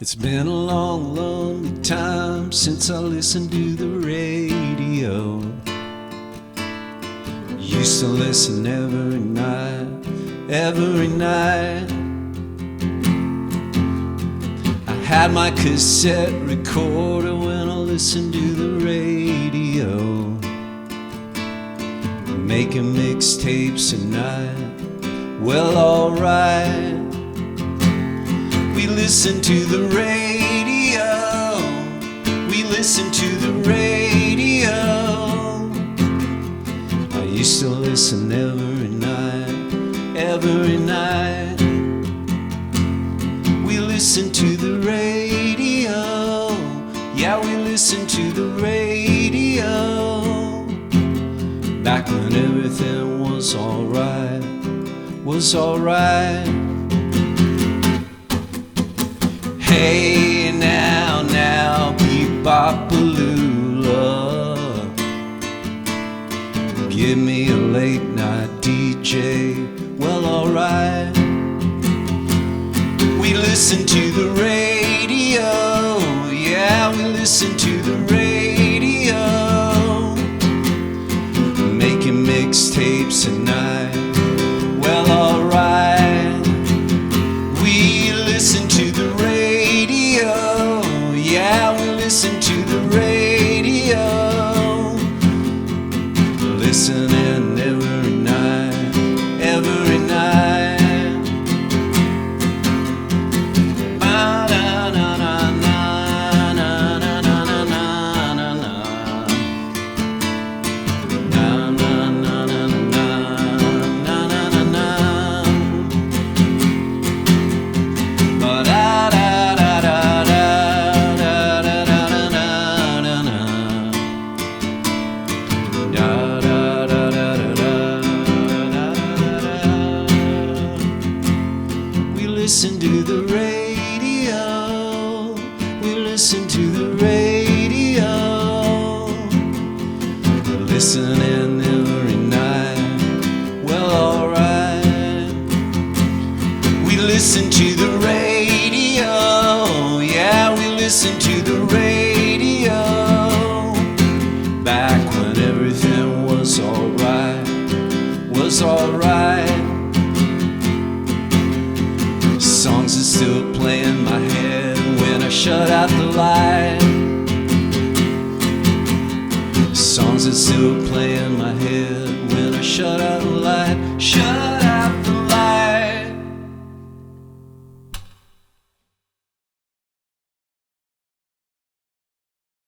It's been a long, lonely time since I listened to the radio. Used to listen every night, every night. I had my cassette recorder when I listened to the radio. Making mixtapes at night, well, alright. We listen to the radio, we listen to the radio. I used to listen every night, every night. We listen to the radio, yeah, we listen to the radio. Back when everything was alright, was alright. Hey, now, bebop-a-lula. Give me a late night DJ, well, alright. We listen to the radio, yeah, we listen to the radio. Making mixtapes at night, well, alright. We listen to the radio, yeah, we listen to the radio. Listening every night, every night. Listen to the radio, we listen to the radio. Listening every night, well, alright. We listen to the radio, yeah, we listen to the radio. Back when everything was alright, was alright. Songs are still playing in my head when I shut out the light. Songs are still playing in my head when I shut out the light. Shut out the light.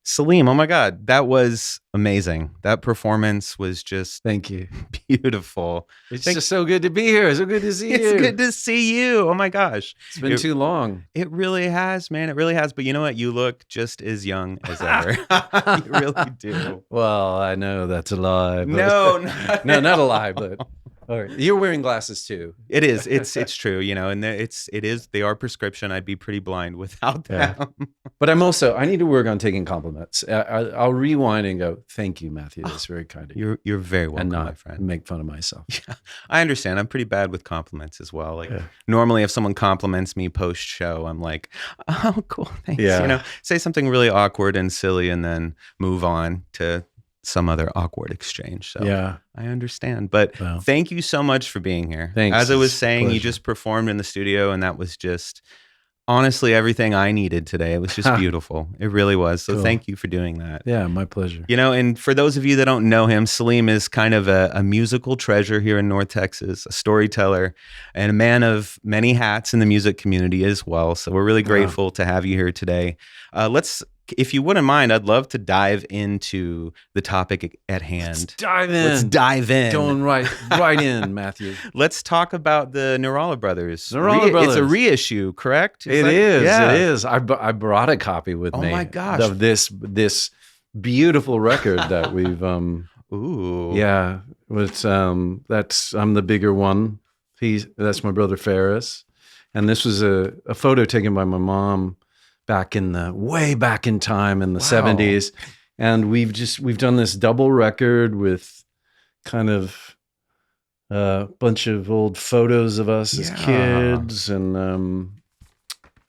Salim, oh my God, that was amazing. That performance was just Thank you. beautiful. It's just so good to be here. So good to see you. It's good to see you. Oh my gosh. It's been too long. It really has, man. It really has. But you know what? You look just as young as ever. You really do. Well, I know that's a lie. But No, no, not a lie, but all right. You're wearing glasses too. It is. It's true, you know, and they are prescription. I'd be pretty blind without them. Yeah. But I need to work on taking compliments. I'll rewind and go, thank you, Matthew. That's very kind of you. You're very welcome, And not my friend. make fun of myself. Yeah, I understand. I'm pretty bad with compliments as well. Like normally if someone compliments me post show, I'm like, oh, cool. Thanks. Yeah. You know, say something really awkward and silly and then move on to some other awkward exchange. So Yeah. I understand. But Well. thank you so much for being here. Thanks. As I was It's a saying, you pleasure. just performed in the studio and that was just honestly everything I needed today. It was just beautiful. It really was. So Cool. thank you for doing that. Yeah, my pleasure. You know, and for those of you that don't know him, Salim is kind of a musical treasure here in North Texas, a storyteller, and a man of many hats in the music community as well. So we're really grateful to have you here today. If you wouldn't mind, I'd love to dive into the topic at hand. Let's dive in. Going right in, Matthew. Let's talk about the Nourallah Brothers. Nourallah Brothers. It's a reissue, correct? It is. I brought a copy with me. Oh my gosh. Of this beautiful record that we've Ooh. yeah, it's I'm the bigger one. That's my brother Ferris. And this was a photo taken by my mom way back in time in the 70s. And we've done this double record with kind of a bunch of old photos of us as kids. And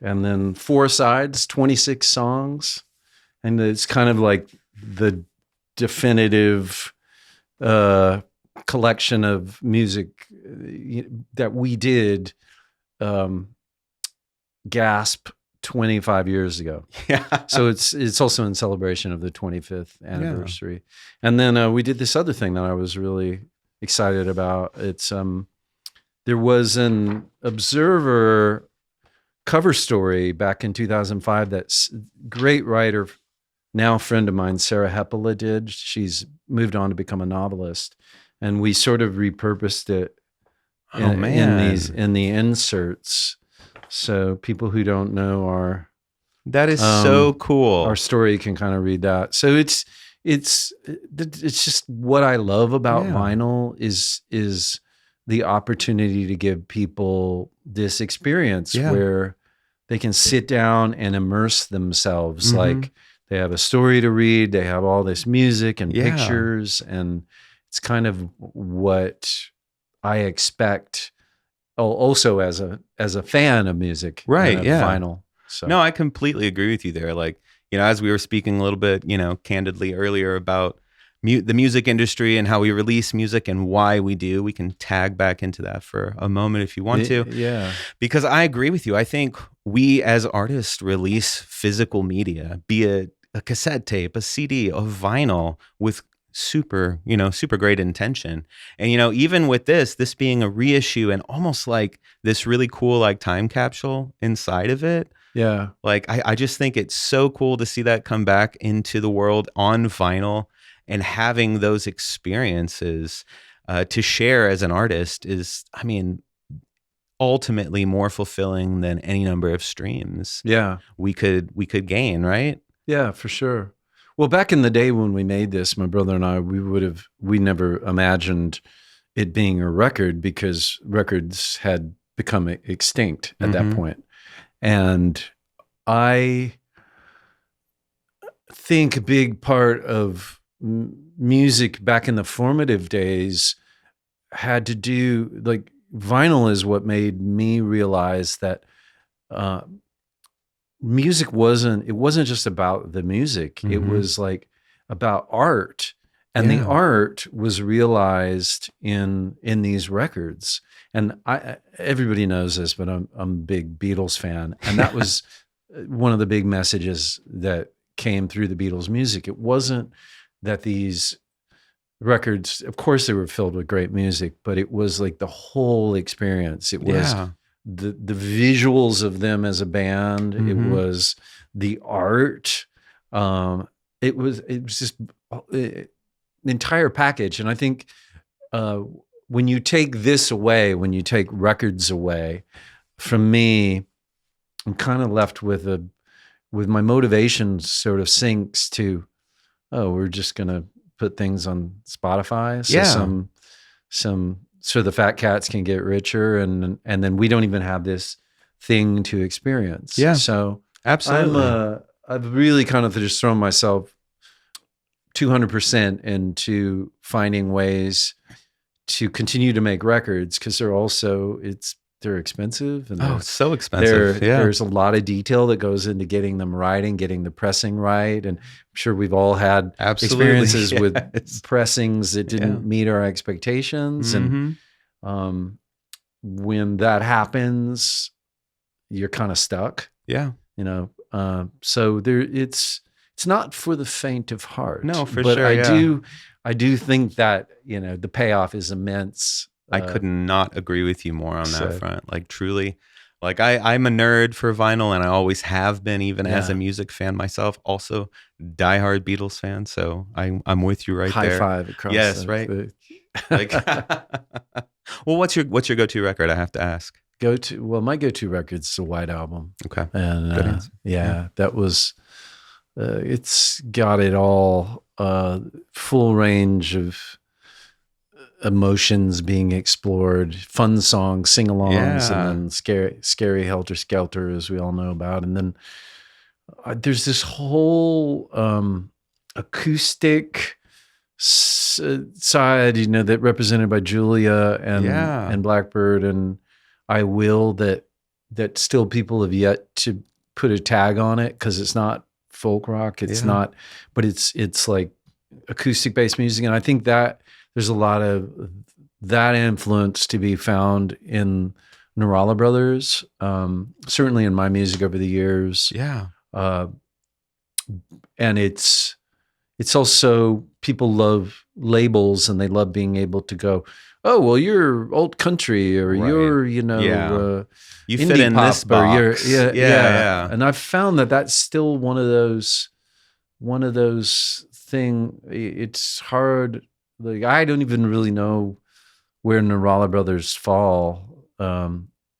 and then 4 sides, 26 songs, and it's kind of like the definitive collection of music that we did gasp 25 years ago. Yeah. So it's also in celebration of the 25th anniversary. And then we did this other thing that I was really excited about. It's there was an Observer cover story back in 2005 that great writer, now friend of mine, Sarah Heppola, did. She's moved on to become a novelist, and we sort of repurposed it in the inserts. So people who don't know that is so cool. Our story can kind of read that. So it's just what I love about vinyl is the opportunity to give people this experience where they can sit down and immerse themselves. Like they have a story to read, they have all this music and pictures, and it's kind of what I expect also as a fan of music, right? Vinyl. So no, I completely agree with you there. Like, as we were speaking a little bit, candidly earlier about the music industry and how we release music and why we do, we can tag back into that for a moment if you want to. Yeah. Because I agree with you. I think we as artists release physical media, be it a cassette tape, a CD, a vinyl, with super great intention. And, even with this being a reissue and almost like this really cool, like time capsule inside of it. Yeah. Like, I just think it's so cool to see that come back into the world on vinyl, and having those experiences to share as an artist is, ultimately more fulfilling than any number of streams. Yeah. We could gain, right? Yeah, for sure. Well, back in the day when we made this, my brother and I, we never imagined it being a record, because records had become extinct at that point. And I think a big part of music back in the formative days had to do, like, vinyl is what made me realize that music wasn't just about the music. It was like about art, and the art was realized in these records. And everybody knows this, but I'm a big Beatles fan, and that was one of the big messages that came through the Beatles music. It wasn't that these records, of course they were filled with great music, but it was like the whole experience. It was the visuals of them as a band. It was the art. It was just the entire package. And I think when you take this away, when you take records away from me, I'm kind of left with my motivation sort of sinks to, we're just going to put things on Spotify. So so the fat cats can get richer, and then we don't even have this thing to experience. Yeah. So absolutely. I've really kind of just thrown myself 200% into finding ways to continue to make records, because they're expensive, and it's so expensive. There's a lot of detail that goes into getting them right and getting the pressing right. And I'm sure we've all had experiences with pressings that didn't meet our expectations. And when that happens, you're kind of stuck. Yeah. So it's not for the faint of heart. No, for sure. I do think that, the payoff is immense. I could not agree with you more on that front. Like, truly, like I'm a nerd for vinyl, and I always have been, even as a music fan myself. Also, diehard Beatles fan. So I'm with you right there. High five across. Yes, right. Like, well, what's your go-to record? I have to ask. My go-to record's the White Album. Okay, and that was. It's got it all. Full range of emotions being explored, fun songs, sing-alongs, and then scary Helter Skelter, as we all know about. And then there's this whole acoustic side, that represented by Julia and Blackbird and I Will, that that still people have yet to put a tag on it, because it's not folk rock. It's not, but it's like acoustic based music. And I think that there's a lot of that influence to be found in Nourallah Brothers, certainly in my music over the years. Yeah. And it's also, people love labels, and they love being able to go, oh, well, you're old country, or you're, you you indie fit in pop, this box. yeah. And I've found that that's still one of those thing. It's hard. Like, I don't even really know where Nourallah Brothers fall,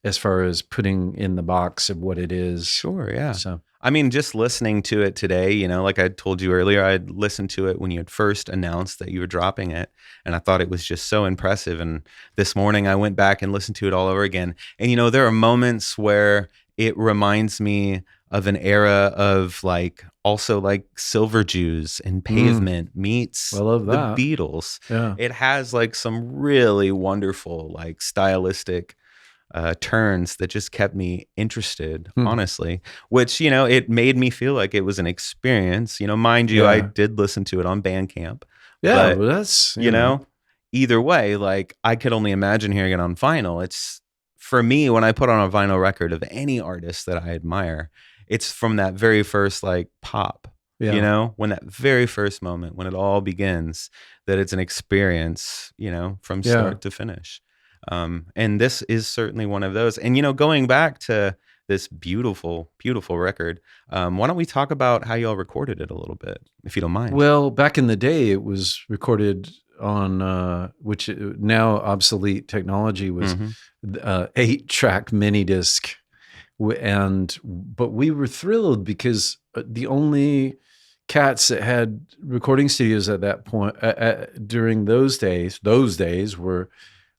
as far as putting in the box of what it is. Sure, yeah. So, I mean, just listening to it today, like I told you earlier, I'd listened to it when you had first announced that you were dropping it, and I thought it was just so impressive. And this morning I went back and listened to it all over again. And, there are moments where it reminds me of an era of also Silver Jews and Pavement meets I love that. the Beatles. Yeah. It has some really wonderful stylistic turns that just kept me interested, honestly, which, it made me feel like it was an experience. Mind you, I did listen to it on Bandcamp. Yeah, but, well, that's, either way, I could only imagine hearing it on vinyl. It's, for me, when I put on a vinyl record of any artist that I admire, it's from that very first pop, when that very first moment, when it all begins, that it's an experience, from start to finish. And this is certainly one of those. And, going back to this beautiful, beautiful record, why don't we talk about how y'all recorded it a little bit, if you don't mind? Well, back in the day, it was recorded on, which now obsolete technology, was 8-track mini disc. But we were thrilled because the only cats that had recording studios at that point, during those days were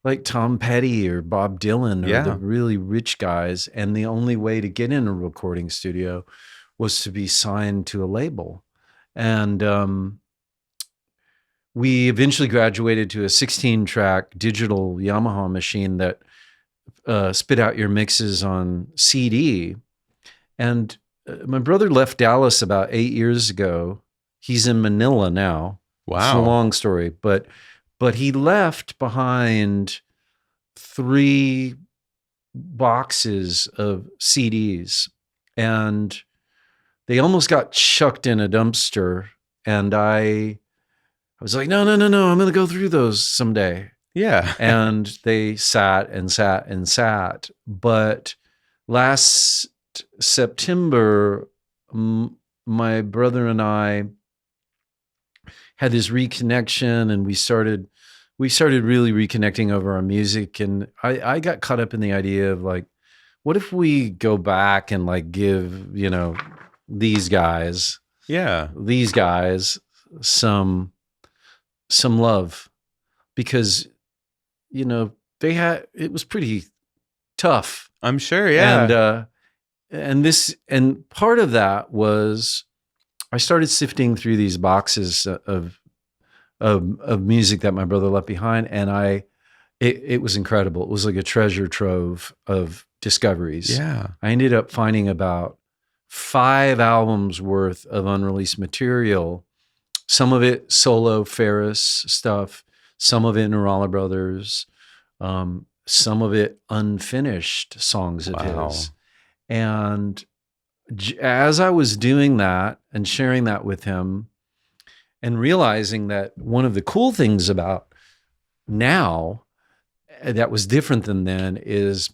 like Tom Petty or Bob Dylan, or the really rich guys. And the only way to get in a recording studio was to be signed to a label. And we eventually graduated to a 16-track digital Yamaha machine that spit out your mixes on CD. And my brother left Dallas about 8 years ago. He's in Manila now. Wow. It's a long story, but he left behind 3 boxes of CDs, and they almost got chucked in a dumpster. And I was like, no, I'm going to go through those someday. Yeah. And they sat and sat and sat. But last September, my brother and I had this reconnection, and we started really reconnecting over our music. And I got caught up in the idea of what if we go back and give, these guys some love, because, it was pretty tough. I'm sure. Yeah. And part of that was, I started sifting through these boxes of music that my brother left behind, and it was incredible. It was like a treasure trove of discoveries. Yeah. I ended up finding about 5 albums worth of unreleased material. Some of it solo Ferris stuff, some of it Nourallah Brothers, some of it unfinished songs of his. And as I was doing that and sharing that with him, and realizing that one of the cool things about now that was different than then is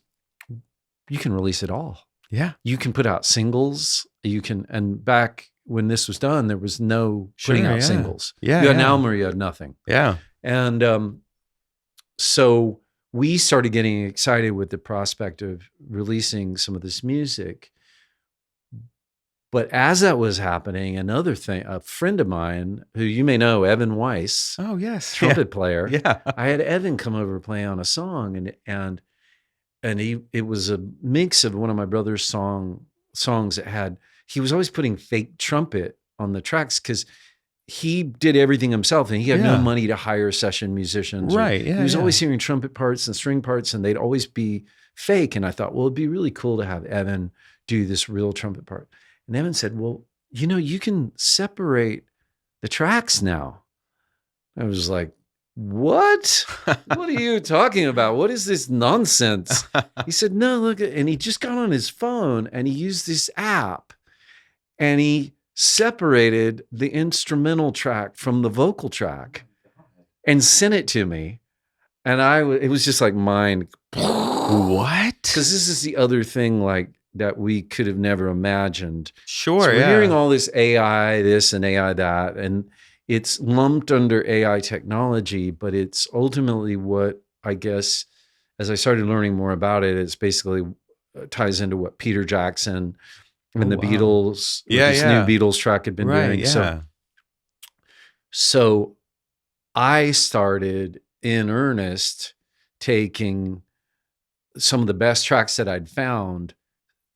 you can release it all. Yeah. You can put out singles. And back when this was done, there was no putting out singles. Yeah. You had an album or you had nothing. Yeah. And so we started getting excited with the prospect of releasing some of this music. But as that was happening, another thing, a friend of mine who you may know, Evan Weiss. Oh, yes. Trumpet player. Yeah. I had Evan come over play on a song, and it was a mix of one of my brother's songs that he was always putting fake trumpet on the tracks, because he did everything himself, and he had no money to hire session musicians. Right. Yeah. He was always hearing trumpet parts and string parts, and they'd always be fake. And I thought, well, it'd be really cool to have Evan do this real trumpet part. And Evan said, well, you can separate the tracks now. I was like, what? What are you talking about? What is this nonsense? He said, no, look. And he just got on his phone and he used this app and he separated the instrumental track from the vocal track and sent it to me. And it was just like mind. What? Because this is the other thing like that we could have never imagined. Sure, so we're yeah. hearing all this AI this and AI that, and it's lumped under AI technology, but it's ultimately what I guess, as I started learning more about it, it's basically ties into what Peter Jackson and the Beatles, this new Beatles track had been doing. Yeah. So I started in earnest taking some of the best tracks that I'd found,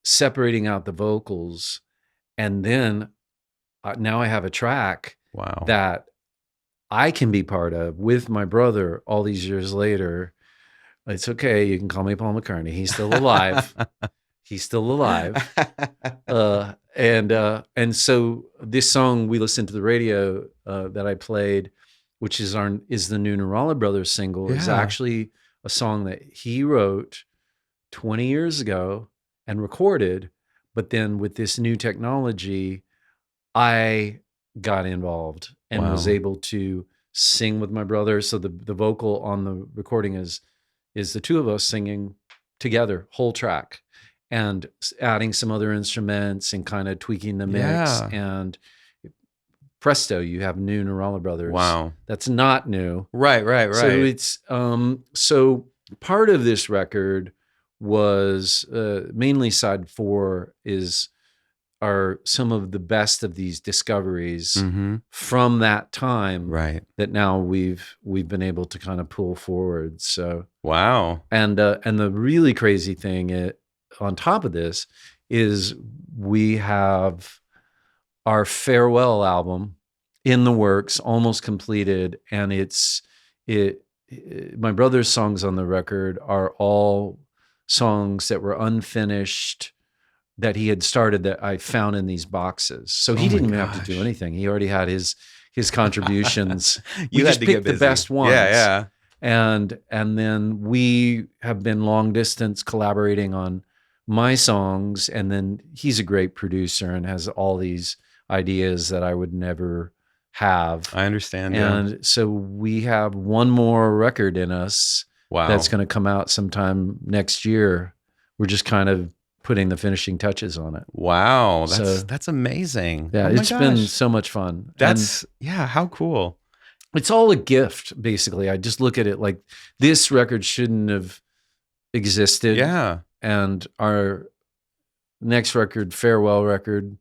separating out the vocals, and then now I have a track that I can be part of with my brother all these years later. It's okay. You can call me Paul McCartney. He's still alive. He's still alive. And so this song we listened to the radio that I played, which is the new Nourallah Brothers single, is actually a song that he wrote 20 years ago and recorded. But then with this new technology, I got involved and was able to sing with my brother. So the vocal on the recording is the two of us singing together, whole track, and adding some other instruments and kind of tweaking the mix. And presto, you have new Nourallah Brothers. Wow. That's not new. Right. So it's so part of this record was mainly side 4 are some of the best of these discoveries from that time that now we've been able to kind of pull forward. So and the really crazy thing on top of this is we have our farewell album in the works, almost completed, and my brother's songs on the record are all songs that were unfinished that he had started that I found in these boxes. So he didn't even have to do anything. He already had his contributions. You had just to get pick the busy. best ones. Yeah. And then we have been long distance collaborating on my songs. And then he's a great producer and has all these ideas that I would never have. I understand. And so we have one more record in us that's going to come out sometime next year. We're just kind of putting the finishing touches on it. Wow. That's amazing. Yeah. It's been so much fun. How cool. It's all a gift, basically. I just look at it like this record shouldn't have existed. Yeah. And our next record, farewell record,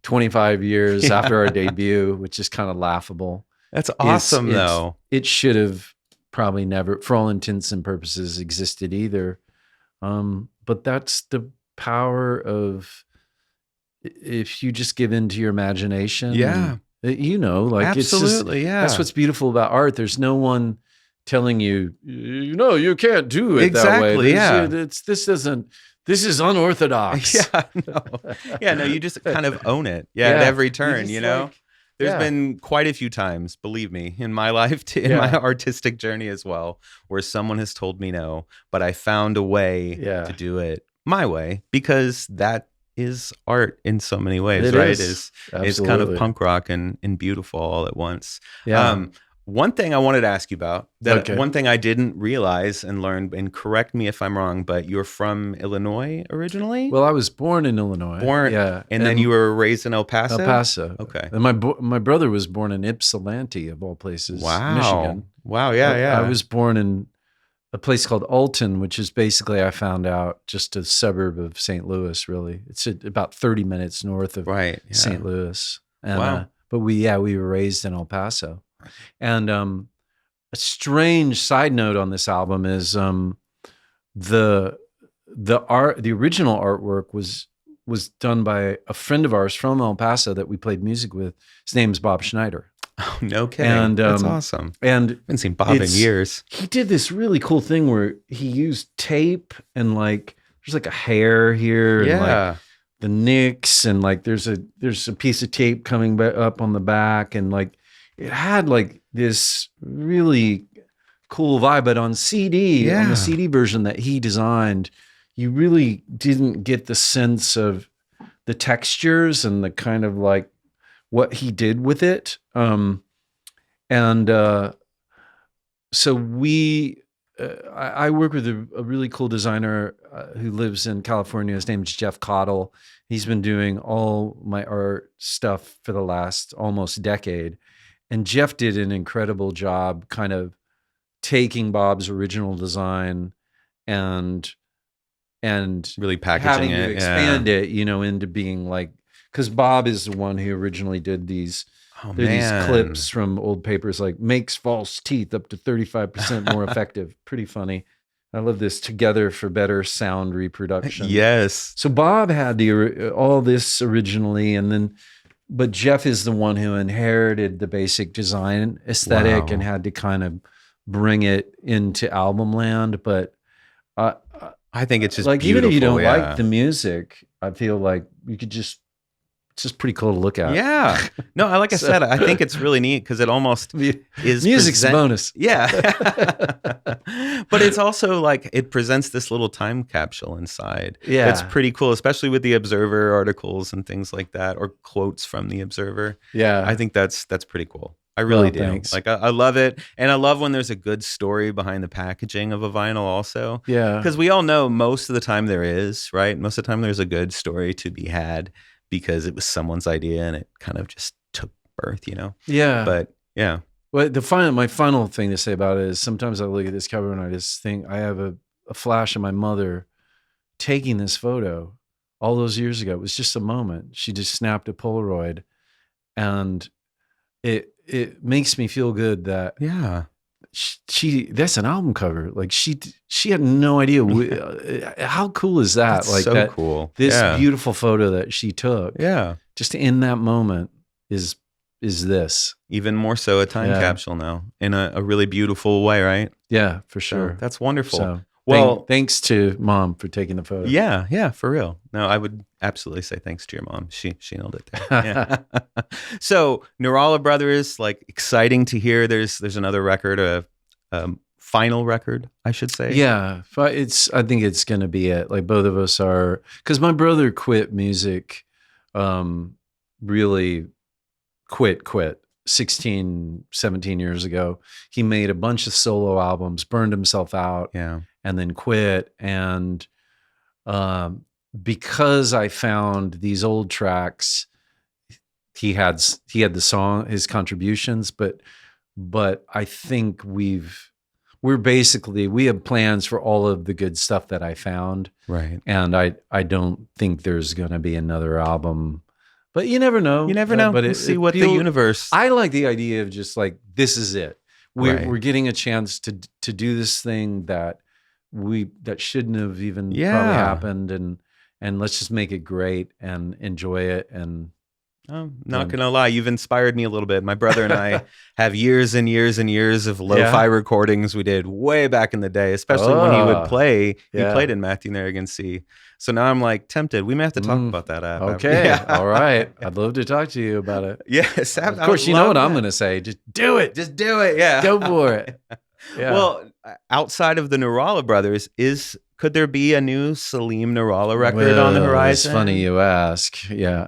25 years after our debut, which is kind of laughable. That's awesome, though. It should have probably never, for all intents and purposes, existed either. But that's the power of if you just give in to your imagination. Yeah. Like absolutely. It's just, that's what's beautiful about art. There's no one telling you, you can't do it that way. This is unorthodox. No, you just kind of own it. At every turn, There's been quite a few times, believe me, in my life, in my artistic journey as well, where someone has told me no, but I found a way to do it my way, because that is art in so many ways, right? It's kind of punk rock and beautiful all at once. One thing I wanted to ask you about, one thing I didn't realize and learn, and correct me if I'm wrong, but you're from Illinois originally? Well, I was born in Illinois. And then you were raised in El Paso? El Paso. Okay. And my brother was born in Ypsilanti, of all places, Michigan. Wow, yeah. I was born in a place called Alton, which is basically, I found out, just a suburb of St. Louis, really. It's about 30 minutes north of St. Louis. And, but we were raised in El Paso. And a strange side note on this album is the original artwork was done by a friend of ours from El Paso that we played music with. His name's Bob Schneider. Oh, no kidding. And That's awesome. And I haven't seen Bob in years. He did this really cool thing where he used tape and like there's like a hair here and like the nicks and like there's a piece of tape coming up on the back and like it had like this really cool vibe. But on CD, on the CD version that he designed, you really didn't get the sense of the textures and the kind of like what he did with it. So I work with a really cool designer who lives in California. His name's Jeff Cottle. He's been doing all my art stuff for the last almost decade. And Jeff did an incredible job kind of taking Bob's original design and really packaging having it, to expand it, you know, into being like, because Bob is the one who originally did these. These clips from old papers like makes false teeth up to 35% more effective. Pretty funny. I love this together for better sound reproduction. Yes. So Bob had all this originally, but Jeff is the one who inherited the basic design aesthetic and had to kind of bring it into album land. But I think it's just like beautiful, even if you don't like the music, I feel like you could just. It's just pretty cool to look at. Yeah. No, I said, I think it's really neat because it almost is music's a bonus. Yeah. But it's also like it presents this little time capsule inside. Yeah. It's pretty cool, especially with the Observer articles and things like that, or quotes from the Observer. Yeah. I think that's pretty cool. I really do. Thanks. Like I love it. And I love when there's a good story behind the packaging of a vinyl also. Yeah. Because we all know most of the time there is, right? Most of the time there's a good story to be had, because it was someone's idea and it kind of just took birth, you know? Yeah. But yeah. Well, my final thing to say about it is sometimes I look at this cover and I just think I have a flash of my mother taking this photo all those years ago. It was just a moment. She just snapped a Polaroid and it makes me feel good that that's an album cover. Like she had no idea. How cool is that? That's like so that, cool. This beautiful photo that she took. Yeah. Just in that moment is this. Even more so a time capsule now in a really beautiful way, right? Yeah, for sure. So that's wonderful. So, well, thanks to Mom for taking the photo. Yeah, for real. No, I would absolutely say thanks to your mom. She nailed it there. Yeah. So Nourallah Brothers, like exciting to hear. There's another record, a final record, I should say. Yeah, I think it's going to be it. Like both of us are, because my brother quit music, really quit 16, 17 years ago. He made a bunch of solo albums, burned himself out. Yeah. And then quit. And because I found these old tracks, he had the song, his contributions, but I think we have plans for all of the good stuff that I found. Right. And I don't think there's going to be another album, but you never know. You never know. But we'll see what the universe. I like the idea of just like, this is it. We're getting a chance to do this thing that shouldn't have even probably happened, and let's just make it great and enjoy it. And I'm not gonna lie, you've inspired me a little bit. My brother and I have years and years and years of lo-fi recordings we did way back in the day, especially when he would play. He played in Matthew Narragansett C. So now I'm like tempted. We may have to talk about that app. Okay, all right. I'd love to talk to you about it. Yes, of course. You know what I'm gonna say? Just do it. Just do it. Yeah, go for it. Yeah. Well, outside of the Nourallah Brothers, could there be a new Salim Nourallah record on the horizon? It's funny you ask. Yeah,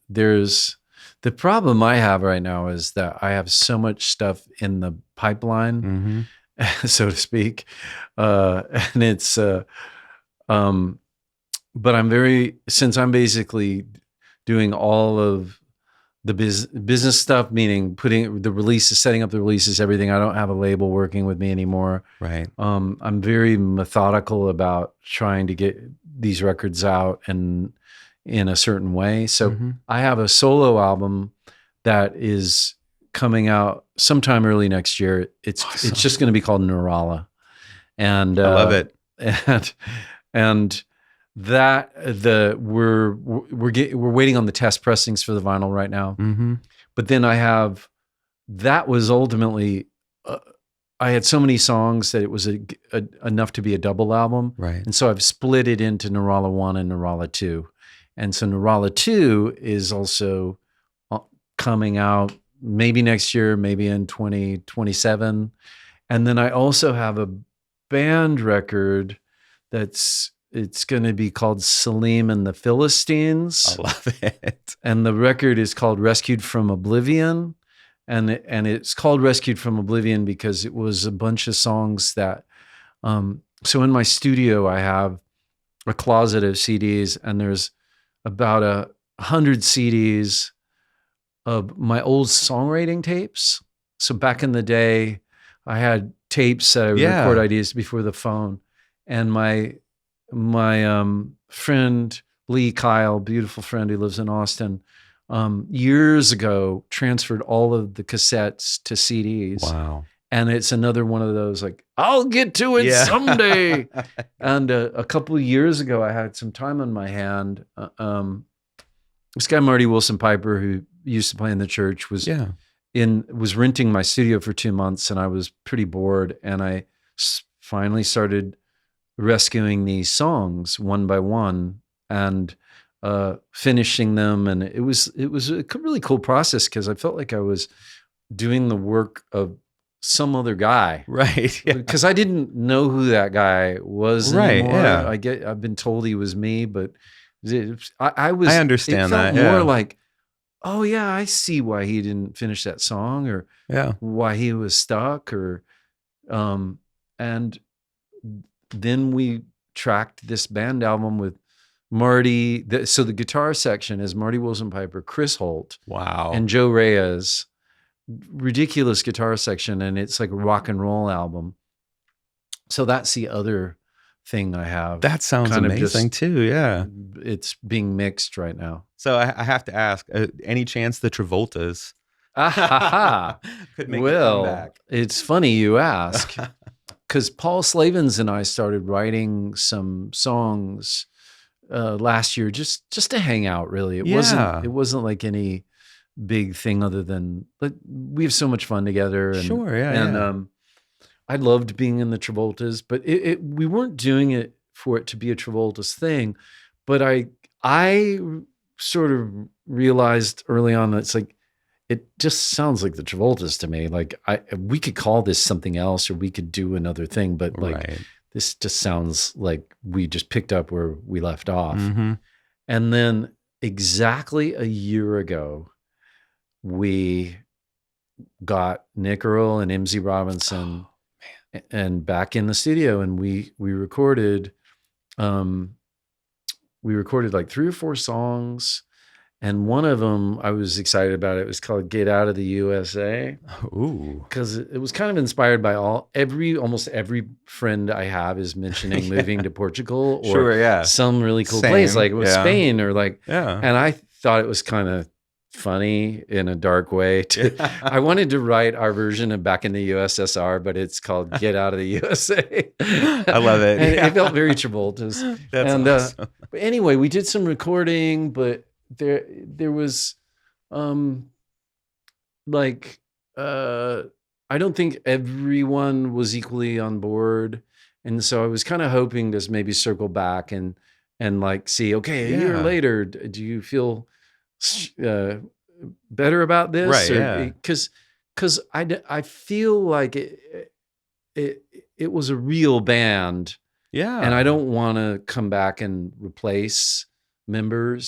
there's the problem I have right now is that I have so much stuff in the pipeline, so to speak, and it's but since I'm basically doing all of the business stuff, meaning putting the releases, setting up the releases, everything. I don't have a label working with me anymore. Right. I'm very methodical about trying to get these records out and in a certain way. So I have a solo album that is coming out sometime early next year. It's just going to be called Nourallah, and I love it. And that we're waiting on the test pressings for the vinyl right now. But then I have that was ultimately, I had so many songs that it was enough to be a double album. Right. And so I've split it into Nourallah 1 and Nourallah 2. And so Nourallah 2 is also coming out maybe next year, maybe in 2027. And then I also have a band record it's going to be called Salim and the Philistines. I love it. And the record is called Rescued from Oblivion. And it's called Rescued from Oblivion because it was a bunch of songs that, so in my studio, I have a closet of CDs, and there's about 100 CDs of my old songwriting tapes. So back in the day, I had tapes that I would record ideas before the phone. And my friend, Lee Kyle, beautiful friend who lives in Austin, years ago transferred all of the cassettes to CDs. Wow. And it's another one of those, like, I'll get to it someday. And a couple of years ago, I had some time on my hand. This guy, Marty Wilson Piper, who used to play in the church, was renting my studio for 2 months, and I was pretty bored. And I finally started rescuing these songs one by one and finishing them. And it was a really cool process because I felt like I was doing the work of some other guy, right? Because I didn't know who that guy was anymore. I've been told he was me, but I understand it felt that more like, oh yeah, I see why he didn't finish that song, or why he was stuck, or and then we tracked this band album with Marty. So the guitar section is Marty Wilson Piper, Chris Holt, and Joe Reyes. Ridiculous guitar section, and it's like a rock and roll album. So that's the other thing I have. That sounds amazing too. Yeah, it's being mixed right now. So I have to ask, any chance the Travoltas could make a comeback? It's funny you ask, because Paul Slavens and I started writing some songs last year just to hang out. Really, it wasn't like any big thing other than, like, we have so much fun together. And, I loved being in the Travoltas, but we weren't doing it for it to be a Travoltas thing. But I sort of realized early on that it's like, it just sounds like the Travoltas to me. Like we could call this something else, or we could do another thing, but like this just sounds like we just picked up where we left off. Mm-hmm. And then exactly a year ago, we got Nick Earl and MZ Robinson and back in the studio, and we recorded like 3 or 4 songs, and one of them I was excited about. It was called "Get Out of the USA." Ooh, because it was kind of inspired by almost every friend I have is mentioning moving to Portugal or some really cool place like Spain or like, and I thought it was kind of funny in a dark way. I wanted to write our version of Back in the USSR, but it's called "Get Out of the USA." I love it. And it felt very Travolta's. Awesome. But anyway, we did some recording, but there was I don't think everyone was equally on board, and so I was kind of hoping to maybe circle back and like see, okay, a year later, do you feel better about this? Right. Because I feel like it was a real band. Yeah. And I don't want to come back and replace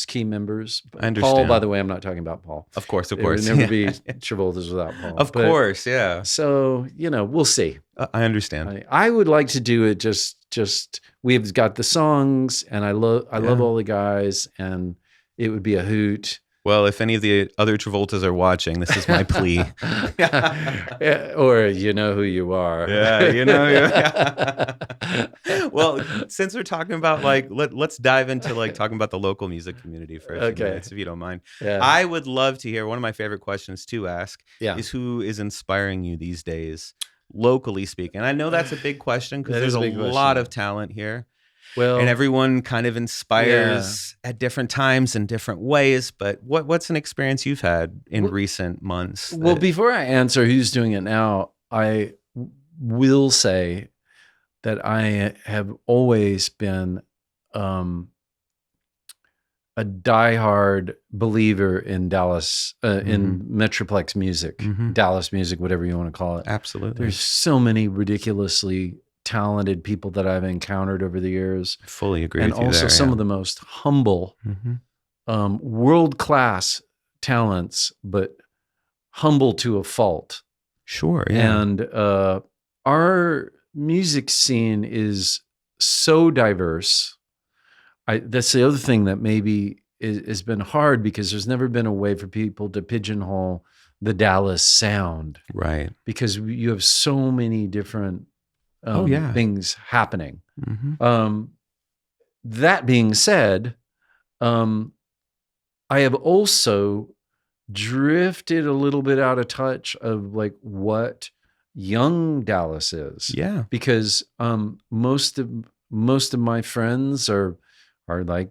key members. I understand. Paul, by the way, I'm not talking about Paul. Of course. There would never be Travoltas without Paul. Of course, yeah. So, we'll see. I understand. I would like to do it just we've got the songs, and I love all the guys, and it would be a hoot. Well, if any of the other Travoltas are watching, this is my plea. Or you know who you are. Yeah, Well, since we're talking about let's dive into talking about the local music community for a few minutes, if you don't mind. Yeah. I would love to hear, one of my favorite questions to ask is, who is inspiring you these days, locally speaking? I know that's a big question because there's a lot of talent here. Well, and everyone kind of inspires at different times in different ways. But what's an experience you've had in recent months? Well, before I answer who's doing it now, I will say that I have always been a diehard believer in Dallas, in Metroplex music, Dallas music, whatever you want to call it. Absolutely. There's so many ridiculously talented people that I've encountered over the years. I fully agree and with you also there, some of the most humble, world-class talents, but humble to a fault. Sure, yeah. And our music scene is so diverse. That's the other thing that maybe has been hard, because there's never been a way for people to pigeonhole the Dallas sound. Right. Because you have so many different things happening. That being said, I have also drifted a little bit out of touch of like what young Dallas is. Yeah. Because most of my friends are like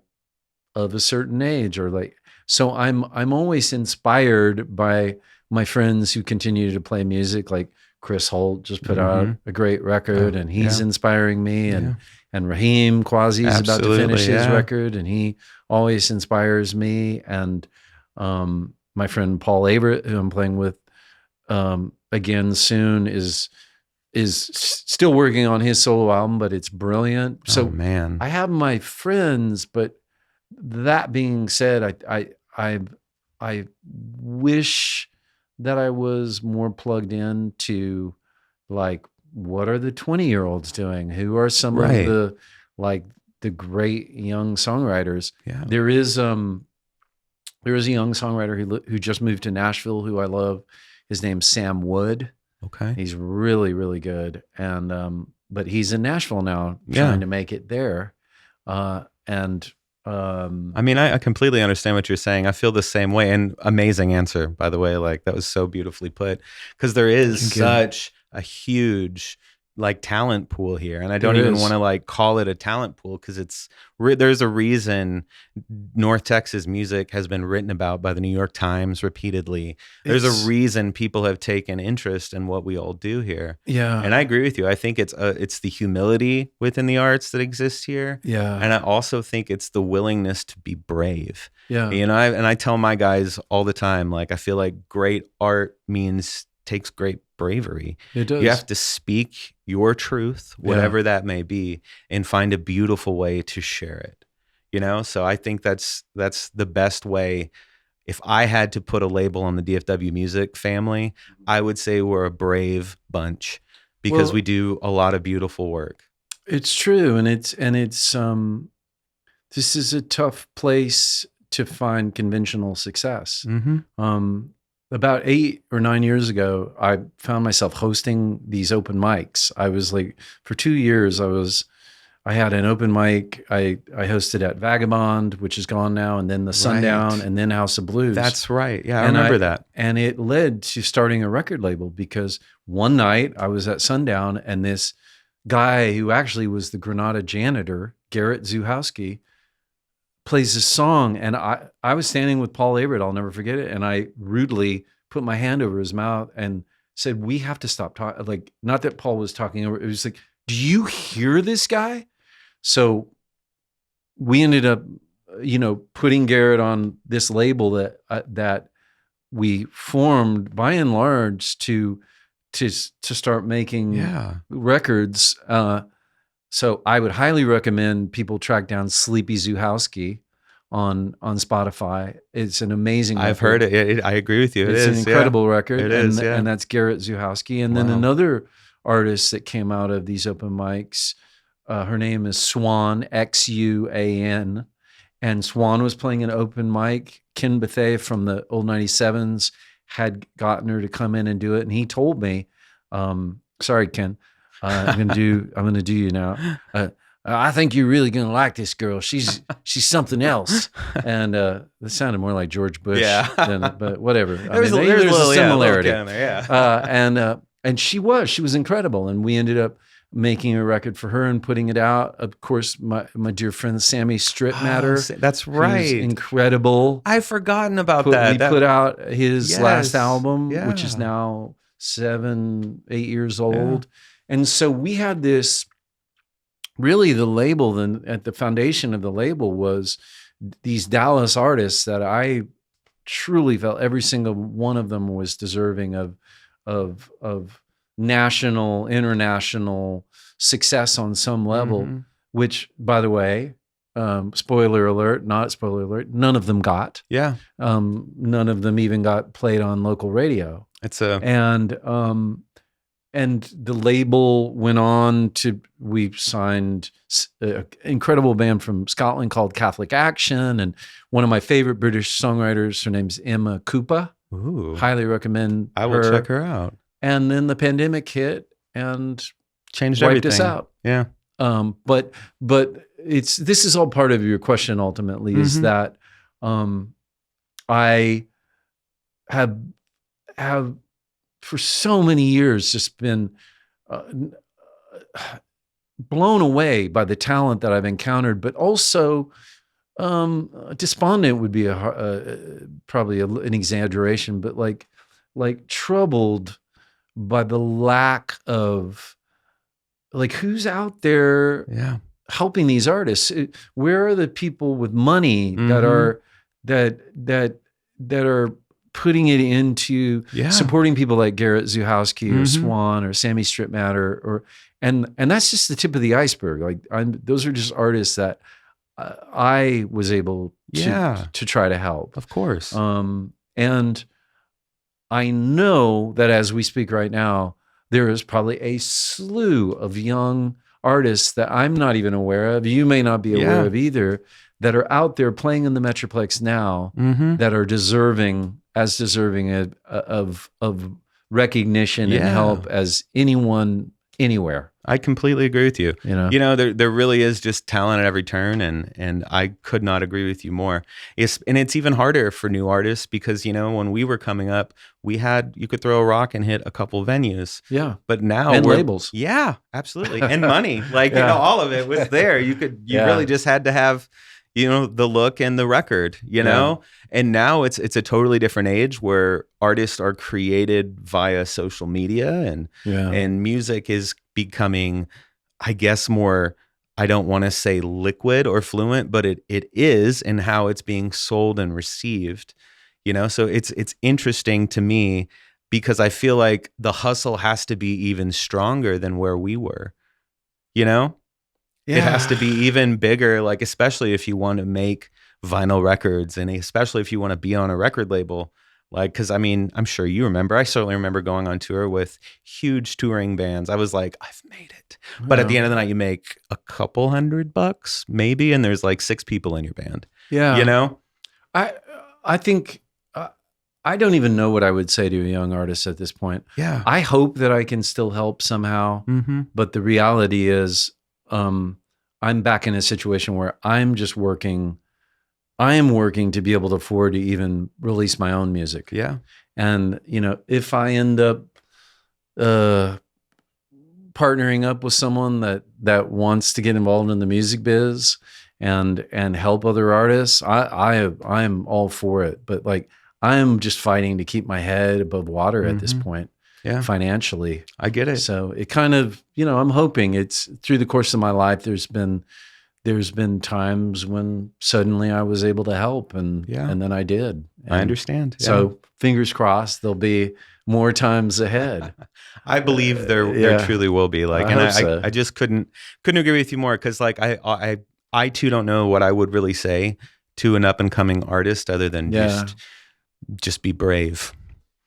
of a certain age, or like, so I'm always inspired by my friends who continue to play music. Like Chris Holt just put out a great record, and he's inspiring me, and Raheem Quasi's about to finish his record, and he always inspires me. And my friend Paul Averett, who I'm playing with again soon, is still working on his solo album, but it's brilliant. So man, I have my friends, but that being said, I wish that I was more plugged in to like, what are the 20-year-olds doing? Who are some of the great young songwriters? Yeah. There is a young songwriter who just moved to Nashville, who I love. His name's Sam Wood. Okay. He's really, really good. And, but he's in Nashville now trying to make it there. I mean, I completely understand what you're saying. I feel the same way. And amazing answer, by the way. Like, that was so beautifully put, because there is such a huge like talent pool here, and I don't even want to like call it a talent pool, because there's a reason North Texas music has been written about by the New York Times repeatedly. There's a reason people have taken interest in what we all do here. Yeah, and I agree with you. I think it's the humility within the arts that exists here. Yeah, and I also think it's the willingness to be brave. Yeah, you know, I tell my guys all the time, like, I feel like great art takes great bravery. It does. You have to speak your truth, whatever that may be, and find a beautiful way to share it. You know, so I think that's the best way. If I had to put a label on the DFW music family, I would say we're a brave bunch, because we do a lot of beautiful work. It's true, and it's this is a tough place to find conventional success. About 8 or 9 years ago, I found myself hosting these open mics. I was like, for 2 years, I had an open mic. I hosted at Vagabond, which is gone now, and then the Sundown, and then House of Blues. That's right. Yeah, I remember that. And it led to starting a record label, because one night I was at Sundown, and this guy who actually was the Granada janitor, Garrett Zuhowski, plays this song, and I was standing with Paul Averett, I'll never forget it, and I rudely put my hand over his mouth and said, "We have to stop talking." Like, not that Paul was talking over, it was like, "Do you hear this guy?" So we ended up, putting Garrett on this label that we formed by and large to start making records. So I would highly recommend people track down Sleepy Zuhowski on Spotify. It's an amazing record. I've heard it. I agree with you. It's an incredible record. It is, and that's Garrett Zuhowski. And then another artist that came out of these open mics, her name is Swan, Xuan. And Swan was playing an open mic. Ken Bethea from the old 97s had gotten her to come in and do it. And he told me, sorry, Ken, I'm gonna do you now. I think you're really gonna like this girl. She's something else. And that sounded more like George Bush. But whatever. There's a similarity. And she was incredible. And we ended up making a record for her and putting it out. Of course, my dear friend Sammy Stripmatter. That's right. Who's incredible. I've forgotten about that. We put out his last album, Yeah. which is now 7-8 years old. And so we had this, really the label, then at the foundation of the label was these Dallas artists that I truly felt every single one of them was deserving of national, international success on some level, which, by the way, spoiler alert, not spoiler alert, none of them got. Yeah. None of them even got played on local radio. And the label went on to, we signed an incredible band from Scotland called Catholic Action, and one of my favorite British songwriters, her name's Emma Cooper. Ooh. Highly recommend I will check her out. And then the pandemic hit and changed wiped everything. us out. Yeah. But this is all part of your question ultimately, is that I have for so many years just been blown away by the talent that I've encountered, but also despondent would be probably an exaggeration, but like troubled by the lack of, like, who's out there helping these artists. Where are the people with money that are putting it into supporting people like Garrett Zuhowski or Swan or Sammy Stripmatter, and that's just the tip of the iceberg. Like, those are just artists that I was able to try to help. Of course. And I know that as we speak right now, there is probably a slew of young artists that I'm not even aware of, you may not be aware of either, that are out there playing in the Metroplex now that are deserving of recognition and help as anyone anywhere. I completely agree with you. You know, there really is just talent at every turn, and I could not agree with you more. And it's even harder for new artists because, you know, when we were coming up, you could throw a rock and hit a couple venues. Yeah. But now and labels. Yeah, absolutely. And money. Like, you know, all of it was there. You really just had to have, you know, the look and the record, you know? And now it's a totally different age where artists are created via social media, and music is becoming, I guess, more, I don't want to say liquid or fluent, but it is in how it's being sold and received, you know? So it's interesting to me because I feel like the hustle has to be even stronger than where we were, you know? It has to be even bigger, like, especially if you want to make vinyl records and especially if you want to be on a record label. Like, because I mean, I'm sure you remember, I certainly remember going on tour with huge touring bands. I was like, I've made it. But at the end of the night, you make a couple $100 maybe, and there's like 6 people in your band. Yeah. You know? I think, I don't even know what I would say to a young artist at this point. Yeah. I hope that I can still help somehow. But the reality is, I'm back in a situation where I am working to be able to afford to even release my own music. Yeah. And, you know, if I end up partnering up with someone that wants to get involved in the music biz and help other artists, I am all for it. But like, I am just fighting to keep my head above water at this point. Financially. I get it. So it kind of, you know, I'm hoping it's through the course of my life, there's been times when suddenly I was able to help and then I did. And I understand. So fingers crossed, there'll be more times ahead. I believe there truly will be. Like, I just couldn't agree with you more. Cause like, I too don't know what I would really say to an up and coming artist other than just be brave.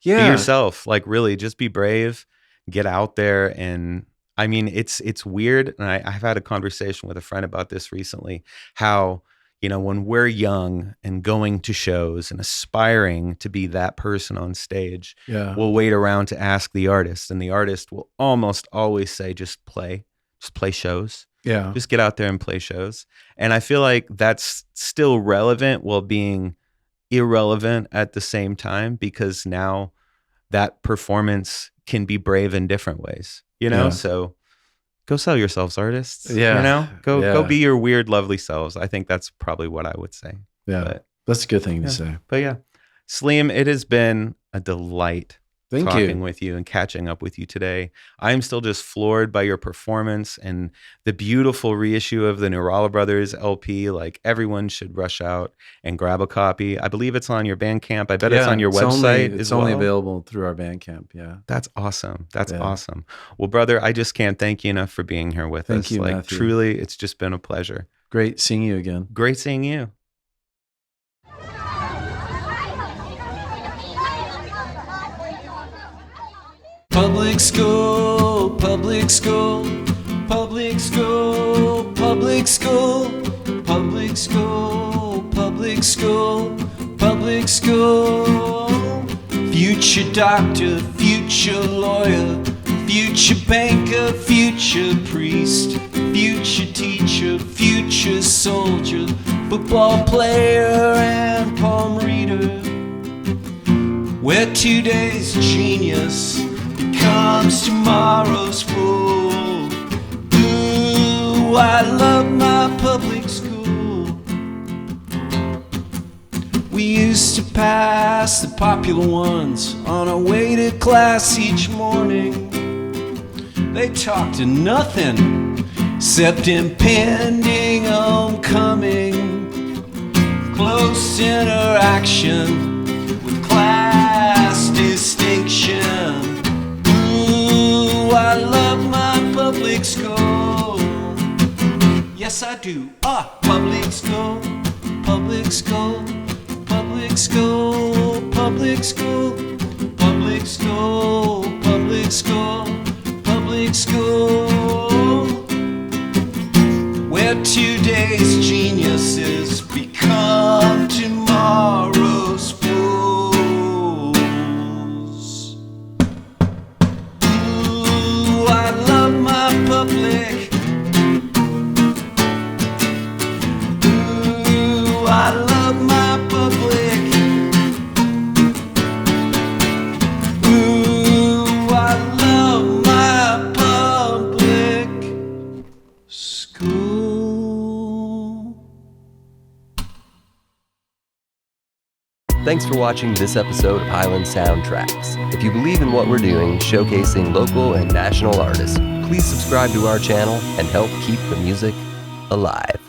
Be yourself. Like, really, just be brave, get out there. And I mean, it's weird. And I've had a conversation with a friend about this recently, how, you know, when we're young and going to shows and aspiring to be that person on stage, we'll wait around to ask the artist, and the artist will almost always say, just play shows. Yeah. Just get out there and play shows. And I feel like that's still relevant while being irrelevant at the same time, because now that performance can be brave in different ways, you know? So go sell yourselves, artists. Yeah. You know, go Yeah. be your weird, lovely selves. I think that's probably what I would say. Yeah. But, That's a good thing yeah. to say. But yeah, Salim, it has been a delight Thank talking you. with you and catching up with you today. I'm still just floored by your performance and the beautiful reissue of the Nourallah Brothers LP. Like, everyone should rush out and grab a copy. I believe it's on your Bandcamp. I bet it's on your website. It's only available through our Bandcamp. Yeah. That's awesome. That's Yeah. awesome. Well, brother, I just can't thank you enough for being here with us. Thank you, like, Matthew. truly, it's just been a pleasure. Great seeing you again. Great seeing you. Public school, public school, public school, public school, public school, public school, public school. Future doctor, future lawyer, future banker, future priest, future teacher, future soldier, football player and palm reader. Where today's genius becomes tomorrow's fool. Ooh, I love my public school. We used to pass the popular ones on our way to class each morning. They talked to nothing except impending homecoming. Close interaction with class distinction. I love my public school. Yes, I do. Public school, public school, public school, public school, public school, public school, public school. Where today's geniuses become tomorrow's fools. I love my public. Ooh, I love my public. Ooh, I love my public school. Thanks for watching this episode of Highland Soundtracks. If you believe in what we're doing, showcasing local and national artists, please subscribe to our channel and help keep the music alive.